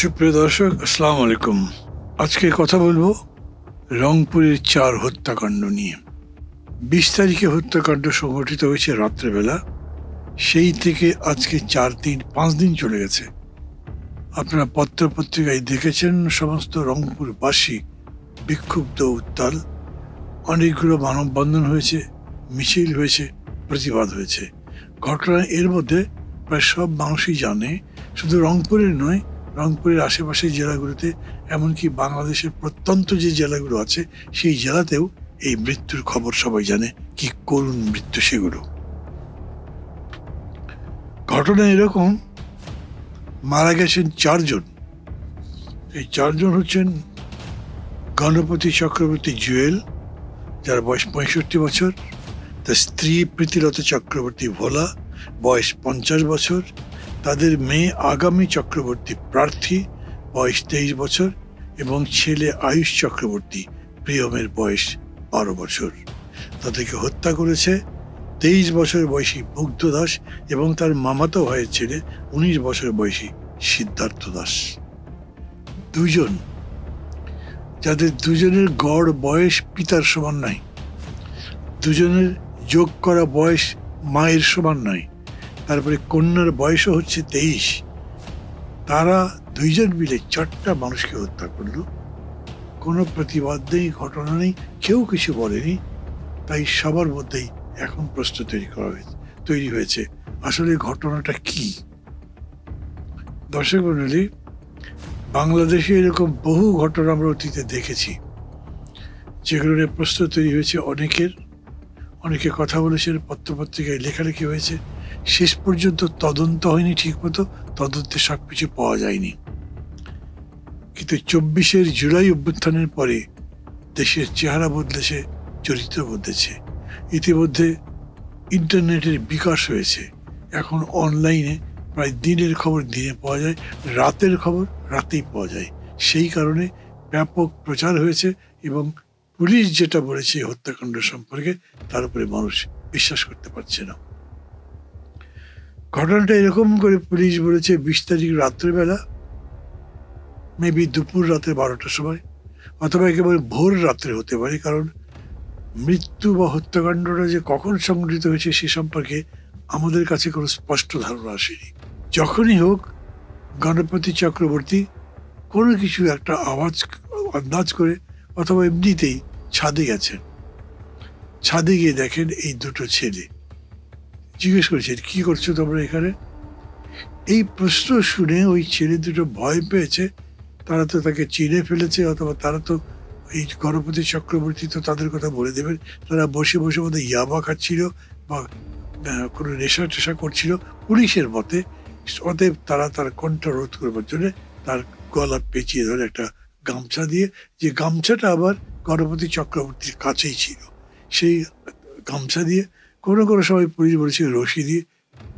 সুপ্রিয় দর্শক, আসসালামু আলাইকুম। আজকে কথা বলবো রংপুরের 4 হত্যাকাণ্ড নিয়ে। 20 তারিখে হত্যাকাণ্ড সংঘটিত হয়েছে রাত্রেবেলা। সেই থেকে আজকে 5 দিন চলে গেছে। আপনারা পত্রপত্রিকায় দেখেছেন সমস্ত রংপুরবাসী বিক্ষুব্ধ, উত্তাল। অনেকগুলো মানববন্ধন হয়েছে, মিছিল হয়েছে, প্রতিবাদ হয়েছে। ঘটনা এর মধ্যে প্রায় সব মানুষই জানে, শুধু রংপুরের নয়, রংপুরের আশেপাশের জেলাগুলোতে, এমনকি বাংলাদেশের প্রত্যন্ত যে জেলাগুলো আছে সেই জেলাতেও এই মৃত্যুর খবর সবাই জানে। কি করুণ মৃত্যু সেগুলো। ঘটনা এরকম, মারা গেছেন 4 জন। এই 4 জন হচ্ছেন গণপতি চক্রবর্তী জুয়েল, যার বয়স 65 বছর, তার স্ত্রী প্রীতিলতা চক্রবর্তী ভোলা, বয়স 50 বছর, তাদের মেয়ে আগামী চক্রবর্তী প্রার্থী, বয়স 23 বছর, এবং ছেলে আয়ুষ চক্রবর্তী প্রিয়মের বয়স 12 বছর। তাদেরকে হত্যা করেছে 23 বছর বয়সী মুগ্ধ দাস এবং তার মামাতো ভাইয়ের ছেলে 19 বছর বয়সী সিদ্ধার্থ দাস। দুজন, যাদের দুজনের গড় বয়স পিতার সমান নয়, দুজনের যোগ করা বয়স মায়ের সমান নয়, তারপরে কন্যার বয়সও হচ্ছে 23। তারা দুইজন মিলে 4টা মানুষকে হত্যা করলো। কোনো প্রতিবাদ নেই, ঘটনা নেই, কেউ কিছু বলেনি। তাই সবার মধ্যেই এখন প্রশ্ন তৈরি হয়েছে, আসলে ঘটনাটা কি? দর্শক মণ্ডলী, বাংলাদেশে এরকম বহু ঘটনা আমরা অতীতে দেখেছি, যেগুলো নিয়ে প্রশ্ন তৈরি হয়েছে অনেকে কথা বলেছেন, পত্রপত্রিকায় লেখালেখি হয়েছে। শেষ পর্যন্ত তদন্ত হয়নি ঠিকমতো, তদন্তে সবকিছু পাওয়া যায়নি। কিন্তু 24 জুলাই অভ্যুত্থানের পরে দেশের চেহারা বদলেছে, চরিত্র বদলেছে। ইতিমধ্যে ইন্টারনেটের বিকাশ হয়েছে। এখন অনলাইনে প্রায় দিনের খবর দিনে পাওয়া যায়, রাতের খবর রাতেই পাওয়া যায়। সেই কারণে ব্যাপক প্রচার হয়েছে এবং পুলিশ যেটা বলেছে হত্যাকাণ্ড সম্পর্কে, তার উপরে মানুষ বিশ্বাস করতে পারছে না। ঘটনাটা এরকম করে পুলিশ বলেছে 20 তারিখ রাত্রেবেলা, মেবি দুপুর রাতে 12টার সময়, অথবা একেবারে ভোর রাত্রে হতে পারে, কারণ মৃত্যু বা হত্যাকাণ্ডটা যে কখন সংঘটিত হয়েছে সে সম্পর্কে আমাদের কাছে কোনো স্পষ্ট ধারণা আসেনি। যখনই হোক, গণপতি চক্রবর্তী কোনো কিছু একটা আন্দাজ করে অথবা এমনিতেই ছাদে গেছেন। ছাদে গিয়ে দেখেন এই দুটো ছেলে। জিজ্ঞেস করেছেন, কি করছো তোমরা এখানে? এই প্রশ্ন শুনে ওই ছেলে দুটো ভয় পেয়েছে। তারা তো তাকে চিনে ফেলেছে, অথবা তারা তো, এই গণপতি চক্রবর্তী তো তাদের কথা বলে দেবেন। তারা বসে বসে বোধহয় ইয়াবা খাচ্ছিল বা কোনো নেশা টেশা করছিল পুলিশের মতে। অতএব তারা তার কণ্ঠ রোধ করবার জন্য তার গলা পেঁচিয়ে ধরে একটা গামছা দিয়ে, যে গামছাটা আবার গণপতি চক্রবর্তীর কাছেই ছিল, সেই গামছা দিয়ে কোনো কোনো সময় পুলিশ বলেছে রশি দিয়ে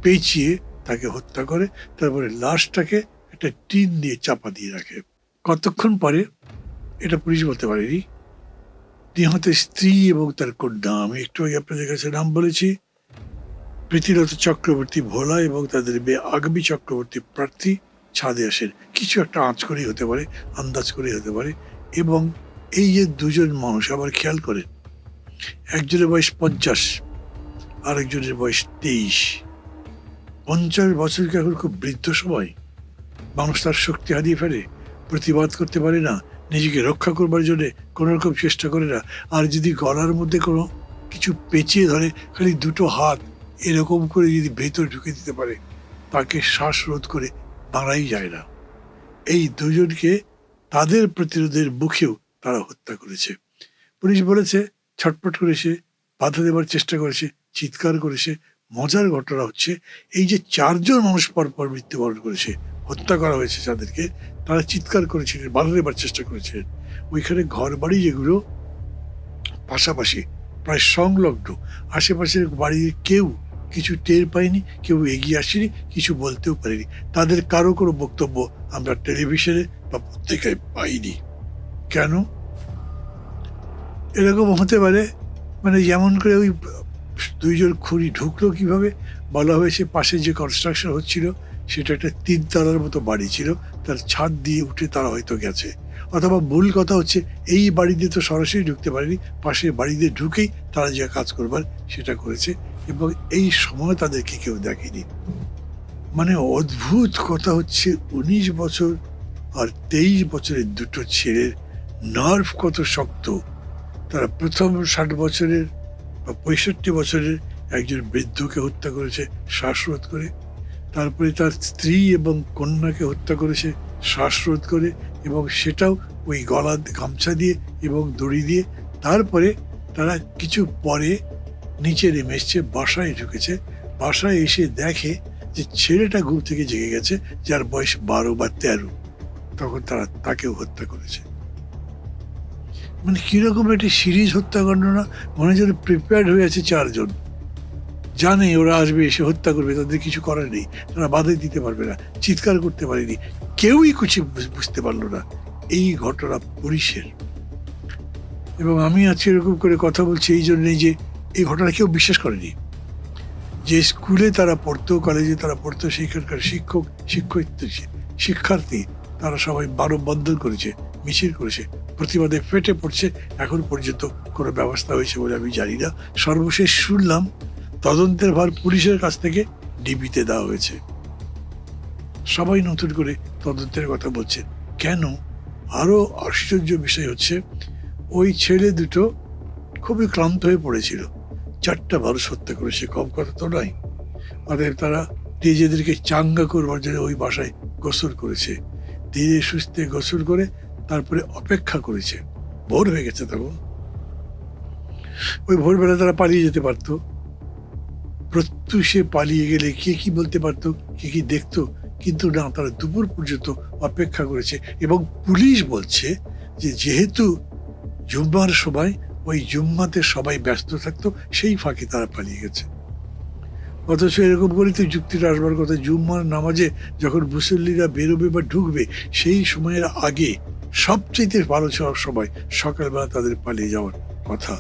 পেঁচিয়ে তাকে হত্যা করে। তারপরে লাশটাকে একটা টিন দিয়ে চাপা দিয়ে রাখে। কতক্ষণ পরে, এটা পুলিশ বলতে পারেনি, নিহতের স্ত্রী এবং তার কন্যা, আমি একটু আগে আপনাদের কাছে নাম বলেছি, প্রীতিলতা চক্রবর্তী ভোলা এবং তাদের মেয়ে আগামী চক্রবর্তী প্রার্থী, ছাদে আসেন। কিছু একটা আঁচ করেই হতে পারে, আন্দাজ করেই হতে পারে। এবং এই যে দুজন মানুষ, আবার খেয়াল করেন, একজনের বয়স 50, আরেকজনের বয়স 23। 50 বছরকে এখন খুব বৃদ্ধ সময়। মানুষ তার শক্তি হারিয়ে ফেলে, প্রতিবাদ করতে পারে না, নিজেকে রক্ষা করবার জন্য কোনো রকম চেষ্টা করে না। আর যদি গলার মধ্যে কোনো কিছু পেঁচিয়ে ধরে, খালি দুটো হাত এরকম করে যদি ভেতর ঢুকে দিতে পারে, তাকে শ্বাসরোধ করে মারাই যায় না। এই দুজনকে তাদের প্রতিরোধের মুখেও তারা হত্যা করেছে। পুলিশ বলেছে ছটফট করেছে, বাধা দেবার চেষ্টা করেছে, চিৎকার করেছে। মজার ঘটনা হচ্ছে, এই যে 4 জন মানুষ পরপর মৃত্যুবরণ করেছে, হত্যা করা হয়েছে যাদেরকে, তারা চিৎকার করেছিলেন, বাধা দেবার চেষ্টা করেছিলেন। ওইখানে ঘর বাড়ি যেগুলো পাশাপাশি প্রায় সংলগ্ন, আশেপাশের বাড়ির কেউ কিছু টের পায়নি, কেউ এগিয়ে আসেনি, কিছু বলতেও পারেনি। তাদের কারো কোনো বক্তব্য আমরা টেলিভিশনে বা পত্রিকায় পাইনি। কেন এরকম হতে পারে? মানে যেমন করে ওই 2 জন খুনি ঢুকলো কিভাবে, বলা হয়েছে পাশে যে কনস্ট্রাকশন হচ্ছিল সেটা একটা 3 তলার মতো বাড়ি ছিল, তার ছাদ দিয়ে উঠে তারা হয়তো গেছে, অথবা মূল কথা হচ্ছে এই বাড়িতে তো সরাসরি ঢুকতে পারেনি, পাশের বাড়িতে ঢুকেই তারা যে কাজ করবার সেটা করেছে, এবং এই সময় তাদেরকে কেউ দেখেনি। মানে অদ্ভুত কথা হচ্ছে 19 বছর আর 23 বছরের দুটো ছেলের নার্ভ কত শক্ত। তারা প্রথম 60 বছরের বা 65 বছরের একজন বৃদ্ধকে হত্যা করেছে শ্বাসরোধ করে, তারপরে তার স্ত্রী এবং কন্যাকে হত্যা করেছে শ্বাসরোধ করে, এবং সেটাও ওই গলা গামছা দিয়ে এবং দড়ি দিয়ে। তারপরে তারা কিছু পরে নিচে নেমে এসছে, বাসায় ঢুকেছে। বাসায় এসে দেখে যে ছেলেটা ঘুম থেকে জেগে গেছে, যার বয়স 12 বা 13। তখন তারা তাকেও হত্যা করেছে। মানে কিরকম একটি সিরিজ হত্যাকাণ্ড না? মনে হয় যেন প্রিপেয়ার্ড হয়ে আছে চারজন, জানে ওরা আসবে, এসে হত্যা করবে, তাদের কিছু করার নেই, তারা বাধা দিতে পারবে না, চিৎকার করতে পারেনি, কেউই কিছু বুঝতে পারলো না। এই ঘটনা পুলিশের। এবং আমি আজকে এরকম করে কথা বলছি এই জন্যই যে এই ঘটনা কেউ বিশ্বাস করেনি। যে স্কুলে তারা পড়তো, কলেজে তারা পড়তো, সেখানকার শিক্ষক শিক্ষয়িত্রী শিক্ষার্থী তারা সবাই মানববন্ধন করেছে, মিছিল করেছে, প্রতিবাদে ফেটে পড়ছে। এখন পর্যন্ত কোনো ব্যবস্থা হয়েছে বলে আমি জানি না। সর্বশেষ শুনলাম তদন্তের ভার পুলিশের কাছ থেকে ডিবিতে দেওয়া হয়েছে। সবাই নতুন করে তদন্তের কথা বলছে। কেন? আরো আশ্চর্য বিষয় হচ্ছে, ওই ছেলে দুটো খুবই ক্লান্ত হয়ে পড়েছিল, 4টা মানুষ হত্যা করেছে, কম কথা তো নয়। অতএব তারা নিজেদেরকে চাঙ্গা করবার জন্য ওই বাসায় গোসল করেছে, ধীরে সুস্থে গোসল করে তারপরে অপেক্ষা করেছে। ভোর হয়ে গেছে তখন। ওই ভোরবেলা তারা পালিয়ে যেতে পারতো, প্রত্যুষে পালিয়ে গেলে কে কি বলতে পারতো, কে কি দেখতো, কিন্তু না, তারা দুপুর পর্যন্ত অপেক্ষা করেছে। এবং পুলিশ বলছে যে যেহেতু জুম্মার সময়, ওই জুম্মাতে সবাই ব্যস্ত থাকতো, সেই ফাঁকে তারা পালিয়ে গেছে। অথচ এরকম করে তো যুক্তিটা আসবার কথা, জুম্মার নামাজে যখন মুসল্লিরা বেরোবে বা ঢুকবে, সেই সময়ের আগে সবচেয়ে ভালো সময় সকালবেলা তাদের পালিয়ে যাওয়ার কথা।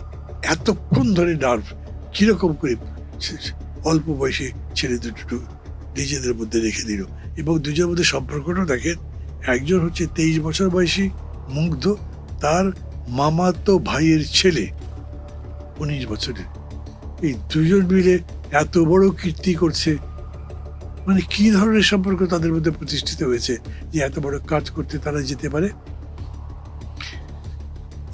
এতক্ষণ ধরে নার্ভ কিরকম করে অল্প বয়সে ছেলে দুটো নিজেদের মধ্যে রেখে দিল। এবং দুজনের মধ্যে সম্পর্কটা দেখেন, একজন হচ্ছে 23 বছর বয়সী মুগ্ধ, তার মামাতো ভাইয়ের ছেলে 19 বছরের। এই দুজন মিলে এত বড় কীর্তি করছে। মানে কি ধরনের সম্পর্ক তাদের মধ্যে প্রতিষ্ঠিত হয়েছে যে এত বড় কাজ করতে তারা যেতে পারে?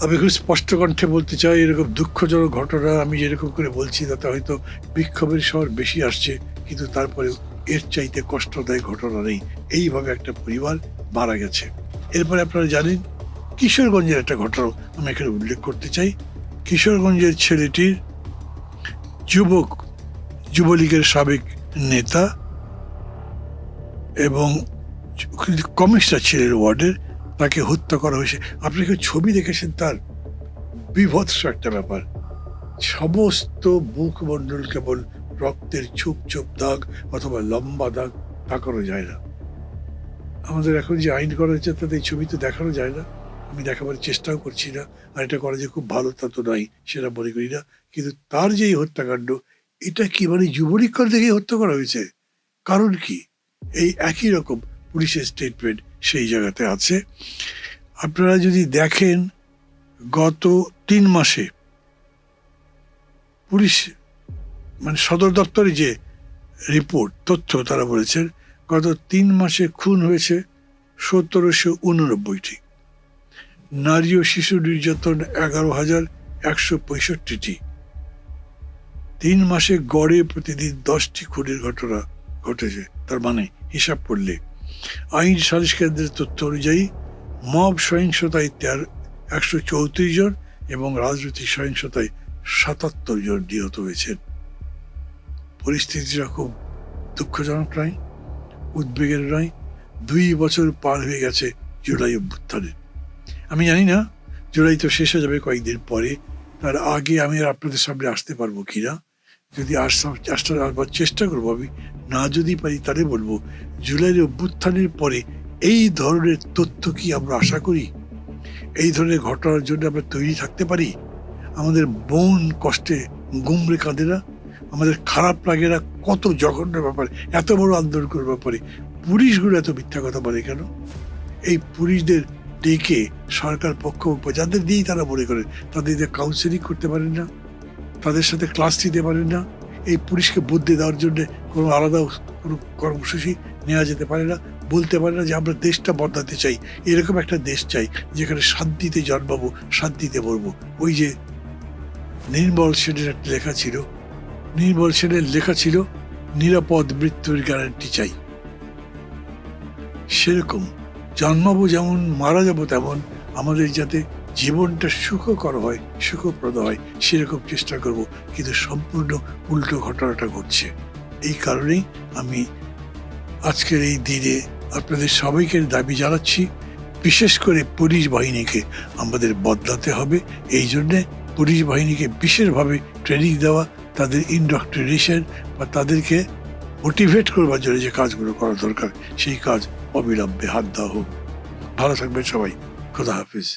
আমি খুব স্পষ্ট কণ্ঠে বলতে চাই, এরকম দুঃখজনক ঘটনা আমি যেরকম করে বলছি তাতে হয়তো বিক্ষোভের শহর বেশি আসছে, কিন্তু তারপরেও এর চাইতে কষ্টদায়ক ঘটনা নেই। এইভাবে একটা পরিবার মারা গেছে। এরপরে আপনারা জানেন কিশোরগঞ্জের একটা ঘটনা আমি এখানে উল্লেখ করতে চাই। কিশোরগঞ্জের ছেলেটির যুবলীগের সাবেক নেতা এবং কমিশনার ছিলেন ওয়ার্ডের, তাকে হত্যা করা হয়েছে। আপনি কি ছবি দেখেছেন? তার বিভৎস একটা ব্যাপার, সমস্ত মুখমণ্ডল কেবল রক্তের ছোপ ছোপ দাগ অথবা লম্বা দাগ, তাকানো যায় না। আমাদের এখন যে আইন করা হয়েছে তাতে এই ছবি তো দেখানো যায় না, আমি দেখাবার চেষ্টাও করছি না, আর এটা করা যে খুব ভালো তা তো নয়, সেটা মনে করি না। কিন্তু তার যে হত্যাকাণ্ড, এটা কি মানে যুবলীগ দেখে হত্যা করা হয়েছে? কারণ কি? এই একই রকম পুলিশের স্টেটমেন্ট সেই জায়গাতে আছে। আপনারা যদি দেখেন গত 3 মাসে পুলিশ মানে সদর দপ্তরে যে রিপোর্ট তথ্য, তারা বলেছেন গত 3 মাসে খুন হয়েছে 1789টি, নারী ও শিশু নির্যাতন 11,165টি। 3 মাসে গড়ে প্রতিদিন 10টি খুনের ঘটনা ঘটেছে। তার মানে হিসাব করলে আইন সালিশ কেন্দ্রের তথ্য অনুযায়ী মব সহিংসতায় 134 জন এবং রাজনৈতিক সহিংসতায় 77 জন নিহত হয়েছেন। পরিস্থিতিটা খুব দুঃখজনক নয়, উদ্বেগের নয়। 2 বছর পার হয়ে গেছে জুলাই অভ্যুত্থানের। আমি জানি না জুলাই তো শেষ হয়ে যাবে কয়েকদিন পরে, তার আগে আমি আর আপনাদের সামনে আসতে পারবো কিনা। যদি আসবার চেষ্টা করবো আমি, না যদি পারি তাহলে বলবো জুলাইয়ের অভ্যুত্থানের পরে এই ধরনের তথ্য কি আমরা আশা করি? এই ধরনের ঘটনার জন্য আমরা তৈরি থাকতে পারি? আমাদের বোন কষ্টে গুমরে কাঁদে না? আমাদের খারাপ লাগে না? কত জঘন্য ব্যাপার, এত বড় আন্দোলন করবার পরে পুলিশগুলো এত মিথ্যা কথা বলে কেন? এই পুলিশদের ডেকে সরকার পক্ষ যাদের দিয়েই তারা মনে করে তাদের দিয়ে কাউন্সেলিং করতে পারেন না, তাদের সাথে ক্লাস দিতে পারেন না, এই পুলিশকে বুদ্ধি দেওয়ার জন্য কোনো আলাদা কোনো কর্মসূচি নেওয়া যেতে পারে না, বলতে পারে না যে আমরা দেশটা বদলাতে চাই, এরকম একটা দেশ চাই যেখানে শান্তিতে জন্মাবো, শান্তিতে মরবো। ওই যে নির্মল সেনের একটা লেখা ছিল, নির্মল সেনের লেখা ছিল নিরাপদ মৃত্যুর গ্যারান্টি চাই। সেরকম জন্মাবো যেমন, মারা যাবো তেমন, আমাদের যাতে জীবনটা সুখকর হয়, সুখপ্রদ হয়, সেরকম চেষ্টা করব। কিন্তু সম্পূর্ণ উল্টো ঘটনাটা ঘটছে। এই কারণেই আমি আজকের এই দিনে আপনাদের সবাইকে দাবি জানাচ্ছি, বিশেষ করে পুলিশ বাহিনীকে আমাদের বদলাতে হবে। এই জন্যে পুলিশ বাহিনীকে বিশেষভাবে ট্রেনিং দেওয়া, তাদের ইনডক্ট্রিনেশন বা তাদেরকে মোটিভেট করবার জন্য যে কাজগুলো করা দরকার সেই কাজ অবিলম্বে হাত দেওয়া হোক। ভালো থাকবেন সবাই। খোদা হাফিজ।